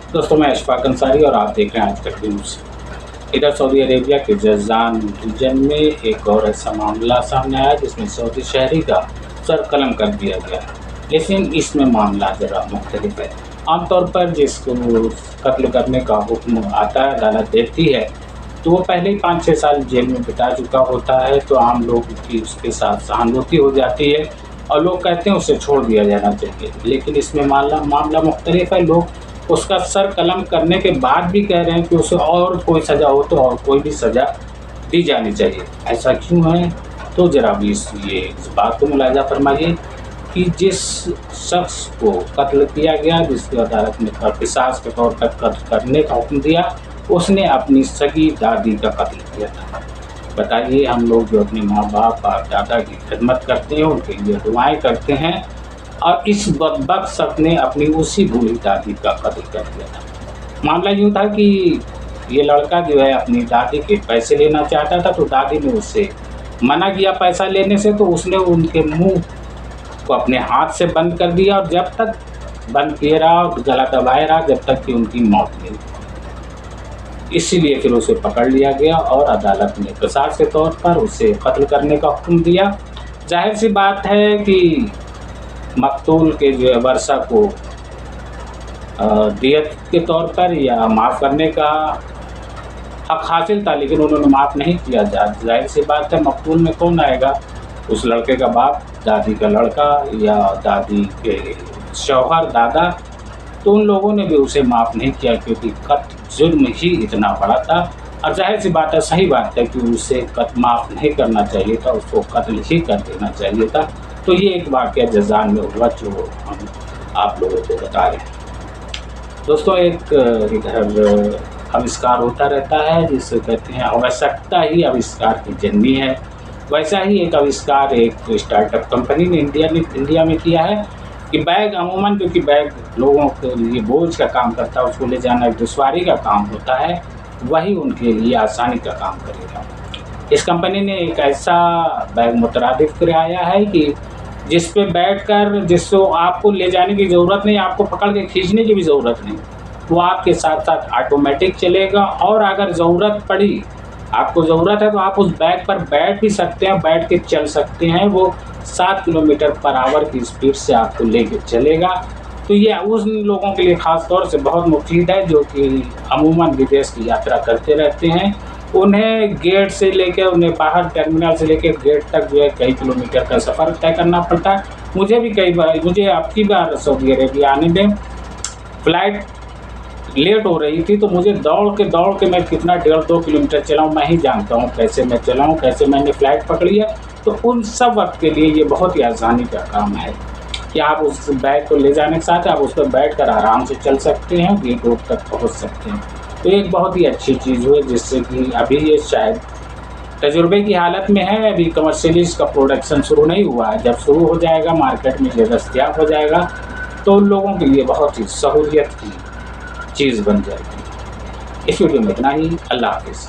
दोस्तों, मैं अशफाक अंसारी और आप देख रहे हैं आज तक न्यूज़। इधर सऊदी अरेबिया के जज़ान रीजन में एक और ऐसा मामला सामने आया जिसमें सऊदी शहरी का सर कलम कर दिया गया, लेकिन इसमें मामला ज़रा मुख्तलिफ है। आमतौर पर जिसको कत्ल करने का हुक्म आता है, अदालत देती है, तो वो पहले ही 5-6 साल जेल में बिता चुका होता है, तो आम लोग की उसके साथ सहानुभूति हो जाती है और लोग कहते हैं उसे छोड़ दिया जाना चाहिए। लेकिन इसमें मामला मुख्तलिफ है। लोग उसका सर कलम करने के बाद भी कह रहे हैं कि उसे और कोई सज़ा हो तो और कोई भी सज़ा दी जानी चाहिए। ऐसा क्यों है? तो ज़रा भी इस बात को मुलाहिज़ा फरमाइए कि जिस शख्स को कत्ल किया गया, जिसकी अदालत ने क़िसास के तौर पर कत्ल करने का हुक्म दिया, उसने अपनी सगी दादी का कत्ल किया था। बताइए, हम लोग जो अपने माँ बाप और दादा की खिदमत करते हैं, उनके लिए दुआएँ करते हैं, और इस बदबख्त शख्स ने अपनी उसी बूढ़ी दादी का कत्ल कर दिया था। मामला यूँ था कि ये लड़का जो है अपनी दादी के पैसे लेना चाहता था, तो दादी ने उससे मना किया पैसा लेने से, तो उसने उनके मुंह को अपने हाथ से बंद कर दिया और जब तक बंद किए रहा, गला दबाए रहा, जब तक कि उनकी मौत नहीं हुई। इसीलिए फिर उसे पकड़ लिया गया और अदालत ने क़िसास के तौर पर उसे कत्ल करने का हुक्म दिया। जाहिर सी बात है कि मकतूल के जो है वर्षा को दियत के तौर पर या माफ़ करने का हक़ हासिल था, लेकिन उन्होंने माफ़ नहीं किया। जाहिर सी बात है, मकतूल में कौन आएगा? उस लड़के का बाप, दादी का लड़का या दादी के शौहर, दादा। तो उन लोगों ने भी उसे माफ़ नहीं किया क्योंकि जुर्म ही इतना बड़ा था। और जाहिर सी बात है, सही बात है कि उसे माफ़ नहीं करना चाहिए था, उसको कत्ल ही कर देना चाहिए था। तो ये एक वाक़या जज़ान में हुआ जो हम आप लोगों को बता रहे हैं। दोस्तों, एक इधर आविष्कार होता रहता है जिसे कहते हैं आवश्यकता ही आविष्कार की जननी है। वैसा ही एक आविष्कार एक स्टार्टअप कंपनी ने इंडिया में किया है कि बैग, अमूमन क्योंकि बैग लोगों के लिए बोझ का काम करता है, उसको ले जाना एक दुश्वारी का काम होता है, वही उनके लिए आसानी का काम करेगा। इस कंपनी ने एक ऐसा बैग मुतरादिफ कराया है कि जिस पे बैठकर जिसको आपको ले जाने की ज़रूरत नहीं, आपको पकड़ के खींचने की भी ज़रूरत नहीं, वो आपके साथ साथ ऑटोमेटिक चलेगा। और अगर ज़रूरत पड़ी, आपको ज़रूरत है, तो आप उस बैग पर बैठ भी सकते हैं, बैठ के चल सकते हैं। वो 7 किलोमीटर पर आवर की स्पीड से आपको लेके चलेगा। तो ये उन लोगों के लिए ख़ास तौर से बहुत मुफीद है जो कि अमूमन विदेश की यात्रा करते रहते हैं। उन्हें गेट से लेकर, उन्हें बाहर टर्मिनल से लेकर गेट तक जो है कई किलोमीटर का सफ़र तय करना पड़ता है। मुझे भी कई बार, मुझे अब की बार सऊदी अरेबिया आने में फ़्लाइट लेट हो रही थी, तो मुझे दौड़ के मैं कितना 1.5-2 किलोमीटर चलाऊँ, मैं ही जानता हूँ कैसे मैं चलाऊँ, कैसे मैंने फ़्लाइट पकड़ी है। तो उन सब वक्त के लिए ये बहुत ही आसानी का काम है कि आप उस बैग को ले जाने के साथ आप उस पर बैठकर आराम से चल सकते हैं, गेट रोड तक पहुँच सकते हैं। तो एक बहुत ही अच्छी चीज़ हुई जिससे कि अभी ये शायद तजुर्बे की हालत में है, अभी कमर्शियली इसका प्रोडक्शन शुरू नहीं हुआ है। जब शुरू हो जाएगा, मार्केट में ये दस्तयाब हो जाएगा, तो उन लोगों के लिए बहुत ही सहूलियत की चीज़ बन जाएगी। इस वीडियो में इतना ही। अल्लाह हाफ़िज़।